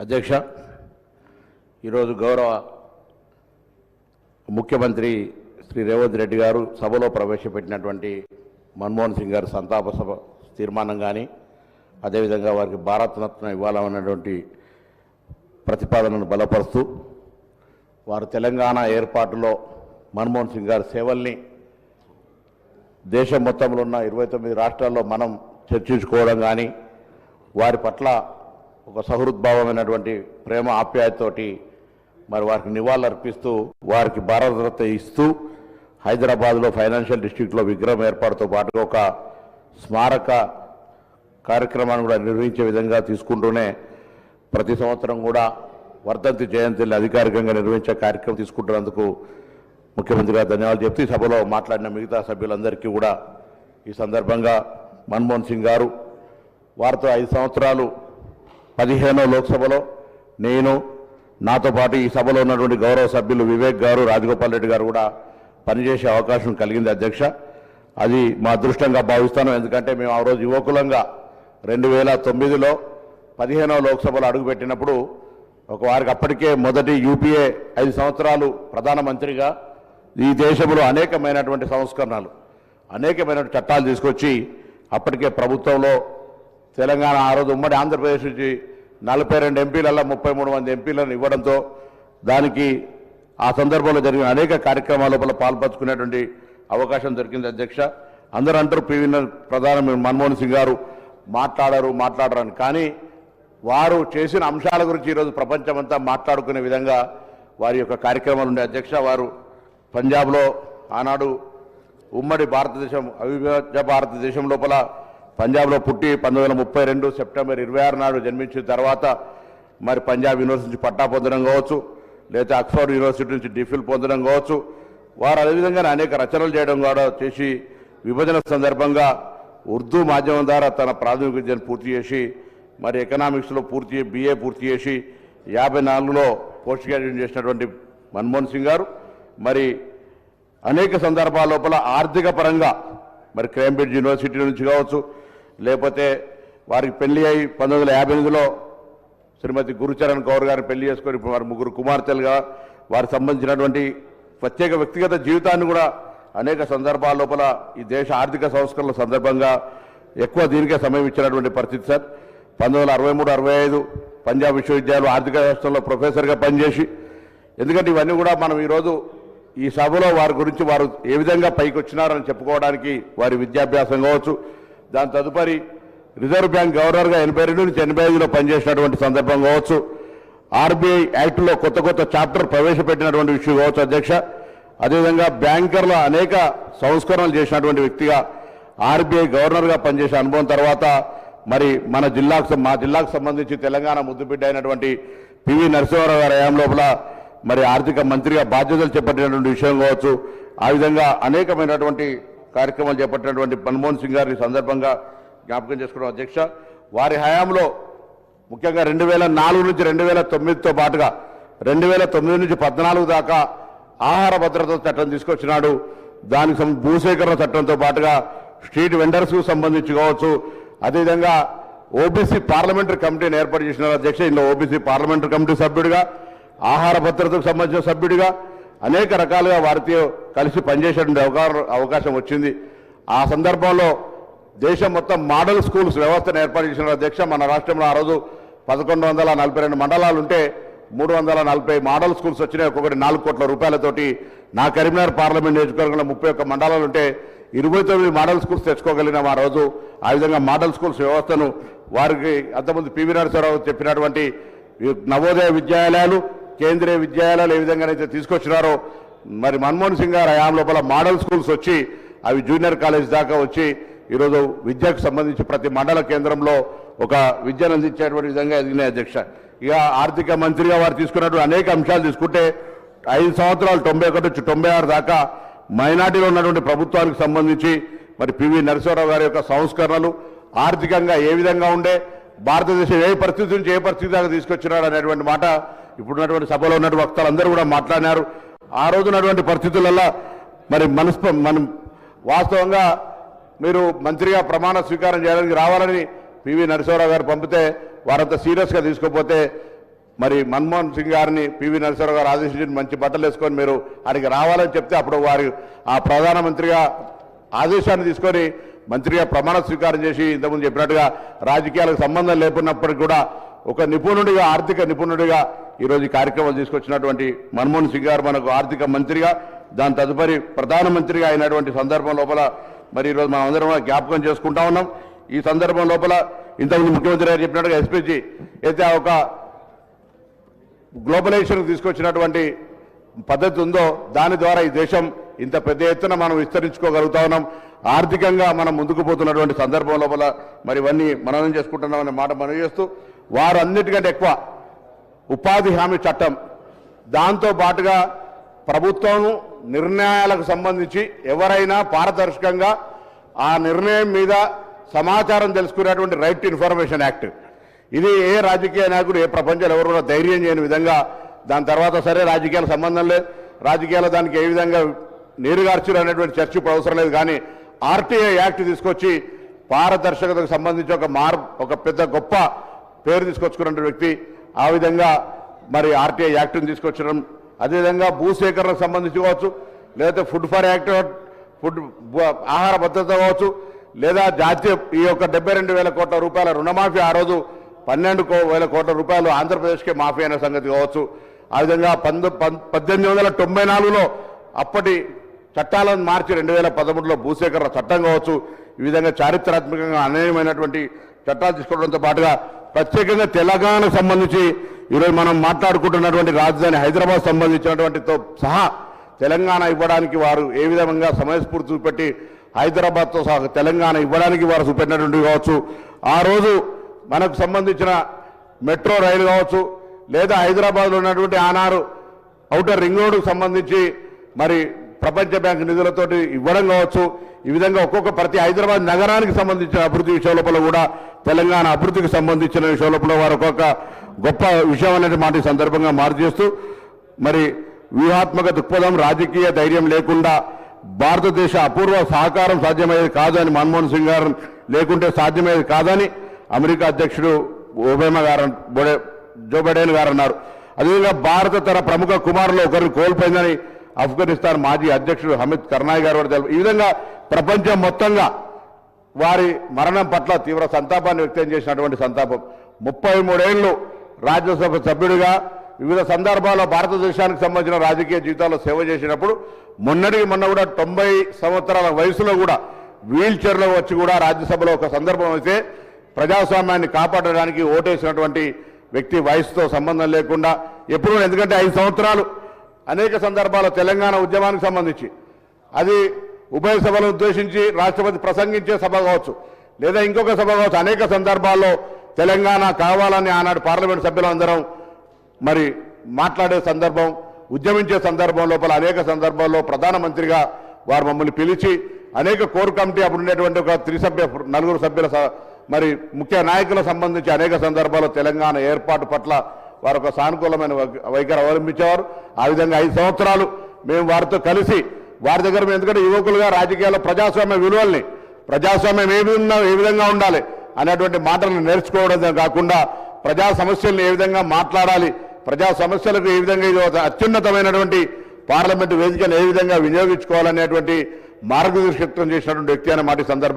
అధ్యక్ష, ఈరోజు గౌరవ ముఖ్యమంత్రి శ్రీ రేవంత్ రెడ్డి గారు సభలో ప్రవేశపెట్టినటువంటి మన్మోహన్ సింగ్ గారి సంతాప సభ తీర్మానం కానీ, అదేవిధంగా వారికి భారతరత్న ఇవ్వాలన్నటువంటి ప్రతిపాదనను బలపరుస్తూ వారు తెలంగాణ ఏర్పాటులో మన్మోహన్ సింగ్ గారి సేవల్ని దేశం మొత్తంలో ఉన్న 29 రాష్ట్రాల్లో మనం చర్చించుకోవడం కానీ, వారి పట్ల ఒక సహృద్భావమైనటువంటి ప్రేమ ఆప్యాయతతోటి మరి వారికి నివాళులర్పిస్తూ వారికి భారతరత్న ఇస్తూ హైదరాబాద్లో ఫైనాన్షియల్ డిస్ట్రిక్ట్లో విగ్రహం ఏర్పాటుతో పాటు ఒక స్మారక కార్యక్రమాన్ని కూడా నిర్వహించే విధంగా తీసుకుంటూనే ప్రతి సంవత్సరం కూడా వర్ధంతి జయంతిని అధికారికంగా నిర్వహించే కార్యక్రమం తీసుకుంటున్నందుకు ముఖ్యమంత్రి గారు ధన్యవాదాలు చెప్తూ సభలో మాట్లాడిన మిగతా సభ్యులందరికీ కూడా ఈ సందర్భంగా మన్మోహన్ సింగ్ గారు వారితో 5 సంవత్సరాలు 15వ లోక్సభలో నేను, నాతో పాటు ఈ సభలో ఉన్నటువంటి గౌరవ సభ్యులు వివేక్ గారు, రాజగోపాల్ రెడ్డి గారు కూడా పనిచేసే అవకాశం కలిగింది అధ్యక్ష. అది మా అదృష్టంగా భావిస్తాను. ఎందుకంటే మేము ఆ రోజు యువకులంగా 2009లో 15వ లోక్సభలో అడుగుపెట్టినప్పుడు వారికి అప్పటికే మొదటి యూపీఏ 5 సంవత్సరాలు ప్రధానమంత్రిగా ఈ దేశంలో అనేకమైనటువంటి సంస్కరణలు, అనేకమైనటువంటి చట్టాలు తీసుకొచ్చి అప్పటికే ప్రభుత్వంలో తెలంగాణ ఆ రోజు ఉమ్మడి ఆంధ్రప్రదేశ్ నుంచి 42 ఎంపీలలో 33 మంది ఎంపీలను ఇవ్వడంతో దానికి ఆ సందర్భంలో జరిగిన అనేక కార్యక్రమాల లోపల పాల్పంచుకునేటువంటి అవకాశం దొరికింది అధ్యక్ష. అందరూ అంటారు ప్రధాని మన్మోహన్ సింగ్ గారు మాట్లాడరని, కానీ వారు చేసిన అంశాల గురించి ఈరోజు ప్రపంచమంతా మాట్లాడుకునే విధంగా వారి యొక్క కార్యక్రమాలు ఉండే అధ్యక్ష. వారు పంజాబ్లో ఆనాడు ఉమ్మడి భారతదేశం అవిభాజ్య భారతదేశం లోపల పంజాబ్లో పుట్టి 1932 సెప్టెంబర్ 26 నాడు జన్మించిన తర్వాత మరి పంజాబ్ యూనివర్సిటీ నుంచి పట్టా పొందడం కావచ్చు, లేదా ఆక్స్ఫర్డ్ యూనివర్సిటీ నుంచి డిఫిల్ పొందడం కావచ్చు, వారు అదేవిధంగా అనేక రచనలు చేయడం కూడా చేసి విభజన సందర్భంగా ఉర్దూ మాధ్యమం ద్వారా తన ప్రాథమిక విద్యను పూర్తి చేసి మరి ఎకనామిక్స్లో BA పూర్తి చేసి 54లో పోస్ట్ గ్రాడ్యుయేట్ చేసినటువంటి మన్మోహన్ సింగ్ గారు మరి అనేక సందర్భాల లోపల ఆర్థిక పరంగా మరి కేంబ్రిడ్జ్ యూనివర్సిటీ నుంచి కావచ్చు, లేకపోతే వారికి పెళ్లి అయి 1958లో శ్రీమతి గురుచరణ్ కౌర్ గారిని పెళ్లి చేసుకొని వారి 3 కుమార్తెలుగా వారికి సంబంధించినటువంటి ప్రత్యేక వ్యక్తిగత జీవితాన్ని కూడా అనేక సందర్భాల లోపల ఈ దేశ ఆర్థిక సంస్కరణల సందర్భంగా ఎక్కువ దీనికే సమయం ఇచ్చినటువంటి పరిస్థితి సార్. 1963-65 పంజాబ్ విశ్వవిద్యాలయం ఆర్థిక వ్యవస్థలో ప్రొఫెసర్గా పనిచేసి, ఎందుకంటే ఇవన్నీ కూడా మనం ఈరోజు ఈ సభలో వారి గురించి వారు ఏ విధంగా పైకి వచ్చినారని చెప్పుకోవడానికి వారి విద్యాభ్యాసం కావచ్చు, దాని తదుపరి రిజర్వ్ బ్యాంక్ గవర్నర్గా 82 నుంచి 85లో పనిచేసినటువంటి సందర్భం కావచ్చు, ఆర్బీఐ యాక్ట్లో కొత్త చాప్టర్ ప్రవేశపెట్టినటువంటి విషయం కావచ్చు అధ్యక్ష. అదేవిధంగా బ్యాంకర్ల అనేక సంస్కరణలు చేసినటువంటి వ్యక్తిగా ఆర్బీఐ గవర్నర్గా పనిచేసే అనుభవం తర్వాత మరి మా జిల్లాకు సంబంధించి తెలంగాణ ముద్దుబిడ్డ అయినటువంటి పివి నరసింహారావు గారి హయాం లోపల మరి ఆర్థిక మంత్రిగా బాధ్యతలు చేపట్టినటువంటి విషయం కావచ్చు, ఆ విధంగా అనేకమైనటువంటి కార్యక్రమాలు చేపట్టినటువంటి మన్మోహన్ సింగ్ గారి సందర్భంగా జ్ఞాపకం చేసుకోవడం అధ్యక్ష. వారి హయాంలో ముఖ్యంగా 2004 నుంచి 2009తో పాటుగా 2009 నుంచి 14 దాకా ఆహార భద్రత చట్టం తీసుకొచ్చినాడు. దానికి భూసేకరణ చట్టంతో పాటుగా స్ట్రీట్ వెండర్స్కు సంబంధించి కావచ్చు, అదేవిధంగా ఓబీసీ పార్లమెంటరీ కమిటీని ఏర్పాటు చేసినారు అధ్యక్ష. ఇందులో ఓబీసీ పార్లమెంటరీ కమిటీ సభ్యుడిగా, ఆహార భద్రతకు సంబంధించిన సభ్యుడిగా అనేక రకాలుగా వారితో కలిసి పనిచేసేటువంటి అవకాశం వచ్చింది. ఆ సందర్భంలో దేశం మొత్తం మోడల్ స్కూల్స్ వ్యవస్థను ఏర్పాటు చేసిన అధ్యక్ష. మన రాష్ట్రంలో ఆ రోజు 1142 మండలాలు ఉంటే 340 మోడల్ స్కూల్స్ వచ్చినాయి. ఒక్కొక్కటి 4 కోట్ల రూపాయలతోటి. నా కరీంనగర్ పార్లమెంట్ నియోజకవర్గంలో 31 మండలాలు ఉంటే 29 మోడల్ స్కూల్స్ తెచ్చుకోగలిగినాం ఆ రోజు. ఆ విధంగా మోడల్ స్కూల్స్ వ్యవస్థను వారికి అంతకుముందు పివి నరసింహారావు చెప్పినటువంటి నవోదయ విద్యాలయాలు, కేంద్రీయ విద్యాలయాలు ఏ విధంగానైతే తీసుకొచ్చినారో మరి మన్మోహన్ సింగ్ గారు హయాం లోపల మోడల్ స్కూల్స్ వచ్చి అవి జూనియర్ కాలేజ్ దాకా వచ్చి ఈరోజు విద్యకు సంబంధించి ప్రతి మండల కేంద్రంలో ఒక విద్యను అందించేటువంటి విధంగా ఎదిగినాయి అధ్యక్ష. ఇక ఆర్థిక మంత్రిగా వారు తీసుకున్నటువంటి అనేక అంశాలు తీసుకుంటే 5 సంవత్సరాలు 91 నుంచి 96 దాకా మైనార్టీలో ఉన్నటువంటి ప్రభుత్వానికి సంబంధించి మరి పివి నరసింహారావు గారి యొక్క సంస్కరణలు ఆర్థికంగా ఏ విధంగా ఉండే, భారతదేశం ఏ పరిస్థితి నుంచి ఏ పరిస్థితి దాకా తీసుకొచ్చినారు అనేటువంటి మాట ఇప్పుడున్నటువంటి సభలో ఉన్నటువంటి వక్తలందరూ కూడా మాట్లాడినారు. ఆ రోజు ఉన్నటువంటి పరిస్థితులలో మరి మనం వాస్తవంగా మీరు మంత్రిగా ప్రమాణ స్వీకారం చేయడానికి రావాలని పివి నరసింహారావు గారు పంపితే వారంతా సీరియస్గా తీసుకోకపోతే మరి మన్మోహన్ సింగ్ గారిని పివి నరసింహారావు గారు ఆదేశించి మంచి బట్టలు వేసుకొని మీరు అక్కడికి రావాలని చెప్తే అప్పుడు వారు ఆ ప్రధానమంత్రిగా ఆదేశాన్ని తీసుకొని మంత్రిగా ప్రమాణ స్వీకారం చేసి ఇంతకుముందు చెప్పినట్టుగా రాజకీయాలకు సంబంధం లేకున్నప్పటికీ కూడా ఒక నిపుణుడిగా ఆర్థిక నిపుణుడిగా ఈరోజు ఈ కార్యక్రమాలు తీసుకొచ్చినటువంటి మన్మోహన్ సింగ్ గారు మనకు ఆర్థిక మంత్రిగా దాని తదుపరి ప్రధానమంత్రిగా అయినటువంటి సందర్భం లోపల మరి ఈరోజు మనం అందరం జ్ఞాపకం చేసుకుంటా ఉన్నాం. ఈ సందర్భం లోపల ఇంతకుముందు ముఖ్యమంత్రి గారు చెప్పినట్టుగా ఎస్పీజీ అయితే ఒక గ్లోబలైజేషన్కి తీసుకొచ్చినటువంటి పద్ధతి ఉందో దాని ద్వారా ఈ దేశం ఇంత పెద్ద ఎత్తున మనం విస్తరించుకోగలుగుతా ఉన్నాం. ఆర్థికంగా మనం ముందుకు పోతున్నటువంటి సందర్భం లోపల మరి ఇవన్నీ మననం చేసుకుంటున్నాం అనే మాట మనం చేస్తూ వారు అన్నిటికంటే ఎక్కువ ఉపాధి హామీ చట్టం దాంతో పాటుగా ప్రభుత్వం నిర్ణయాలకు సంబంధించి ఎవరైనా పారదర్శకంగా ఆ నిర్ణయం మీద సమాచారం తెలుసుకునేటువంటి రైట్ టు ఇన్ఫర్మేషన్ యాక్ట్ ఇది ఏ రాజకీయ నాయకుడు ఏ ప్రపంచంలో ఎవరు కూడా ధైర్యం చేయని విధంగా దాని తర్వాత సరే రాజకీయాల సంబంధం లేదు రాజకీయాలు దానికి ఏ విధంగా నీరుగార్చులు అనేటువంటి చర్చ ఇప్పుడు అవసరం లేదు కానీ ఆర్టీఐ యాక్ట్ తీసుకొచ్చి పారదర్శకతకు సంబంధించి ఒక పెద్ద గొప్ప పేరు తీసుకొచ్చుకున్న వ్యక్తి ఆ విధంగా మరి ఆర్టీఐ యాక్ట్ని తీసుకొచ్చడం అదేవిధంగా భూసేకరణకు సంబంధించి కావచ్చు లేదా ఫుడ్ ఫర్ యాక్ట్ ఆహార భద్రత కావచ్చు లేదా జాతీయ ఈ యొక్క 72,000 కోట్ల రూపాయల రుణమాఫీ ఆ రోజు 12,000 కోట్ల రూపాయలు ఆంధ్రప్రదేశ్కే మాఫీ అనే సంగతి కావచ్చు ఆ విధంగా 1894లో అప్పటి చట్టాలను మార్చి 2013లో భూసేకరణ చట్టం కావచ్చు ఈ విధంగా చారిత్రాత్మకంగా అనేకమైనటువంటి చట్టాలు తీసుకోవడంతో పాటుగా ప్రత్యేకంగా తెలంగాణకు సంబంధించి ఈరోజు మనం మాట్లాడుకుంటున్నటువంటి రాజధాని హైదరాబాద్ సంబంధించినటువంటితో సహా తెలంగాణ ఇవ్వడానికి వారు ఏ విధంగా సమయస్ఫూర్తి చూపెట్టి హైదరాబాద్తో సహా తెలంగాణ ఇవ్వడానికి వారు చూపెట్టినటువంటి కావచ్చు ఆ రోజు మనకు సంబంధించిన మెట్రో రైలు కావచ్చు లేదా హైదరాబాద్లో ఉన్నటువంటి ఆనాడు ఔటర్ రింగ్ రోడ్డుకు సంబంధించి మరి ప్రపంచ బ్యాంక్ నిధులతోటి ఇవ్వడం కావచ్చు ఈ విధంగా ఒక్కొక్క ప్రతి హైదరాబాద్ నగరానికి సంబంధించిన అభివృద్ధి విషయం లోపల కూడా తెలంగాణ అభివృద్ధికి సంబంధించిన విషయం లోపల వారు ఒక్కొక్క గొప్ప విషయం అనేది మాట ఈ సందర్భంగా మార్పు చేస్తూ మరి వ్యూహాత్మక దృక్పథం రాజకీయ ధైర్యం లేకుండా భారతదేశ అపూర్వ సహకారం సాధ్యమయ్యేది కాదని మన్మోహన్ సింగ్ గారు లేకుంటే సాధ్యమయ్యేది కాదని అమెరికా అధ్యక్షుడు జో బైడెన్ గారు అన్నారు. అదేవిధంగా భారత తన ప్రముఖ కుమారులు ఒకరిని కోల్పోయిందని ఆఫ్ఘనిస్తాన్ మాజీ అధ్యక్షుడు హమీద్ కర్నాయ్ గారు కూడా ఈ విధంగా ప్రపంచం మొత్తంగా వారి మరణం పట్ల తీవ్ర సంతాపాన్ని వ్యక్తం చేసినటువంటి సంతాపం 33 ఏళ్లు రాజ్యసభ సభ్యుడిగా వివిధ సందర్భాల్లో భారతదేశానికి సంబంధించిన రాజకీయ జీవితాల్లో సేవ చేసినప్పుడు మొన్నటికి మొన్న కూడా 90 సంవత్సరాల వయసులో కూడా వీల్ చైర్లో వచ్చి కూడా రాజ్యసభలో ఒక సందర్భం అయితే ప్రజాస్వామ్యాన్ని కాపాడడానికి ఓటేసినటువంటి వ్యక్తి వయసుతో సంబంధం లేకుండా ఎప్పుడు ఎందుకంటే 5 సంవత్సరాలు అనేక సందర్భాల్లో తెలంగాణ ఉద్యమానికి సంబంధించి అది ఉభయ సభలను ఉద్దేశించి రాష్ట్రపతి ప్రసంగించే సభ కావచ్చు లేదా ఇంకొక సభ కావచ్చు అనేక సందర్భాల్లో తెలంగాణ కావాలని ఆనాడు పార్లమెంట్ సభ్యులందరం మరి మాట్లాడే సందర్భం ఉద్యమించే సందర్భం లోపల అనేక సందర్భాల్లో ప్రధానమంత్రిగా వారు మమ్మల్ని పిలిచి అనేక కోర్ కమిటీ అప్పుడు ఉండేటువంటి ఒక 4 సభ్యుల మరి ముఖ్య నాయకులకు సంబంధించి అనేక సందర్భాల్లో తెలంగాణ ఏర్పాటు పట్ల వారు ఒక సానుకూలమైన వైఖరి అవలంబించేవారు. ఆ విధంగా 5 సంవత్సరాలు మేము వారితో కలిసి వారి దగ్గర ఎందుకంటే యువకులుగా రాజకీయాల్లో ప్రజాస్వామ్య విలువల్ని ప్రజాస్వామ్యం ఏ విధంగా ఉండాలి అనేటువంటి మాటలను నేర్చుకోవడం కాకుండా ప్రజా సమస్యలను ఏ విధంగా మాట్లాడాలి ప్రజా సమస్యలకు ఏ విధంగా ఇది అత్యున్నతమైనటువంటి పార్లమెంటు వేదికను ఏ విధంగా వినియోగించుకోవాలనేటువంటి మార్గదర్శకత్వం చేసినటువంటి వ్యక్తి అనే మాట సందర్భం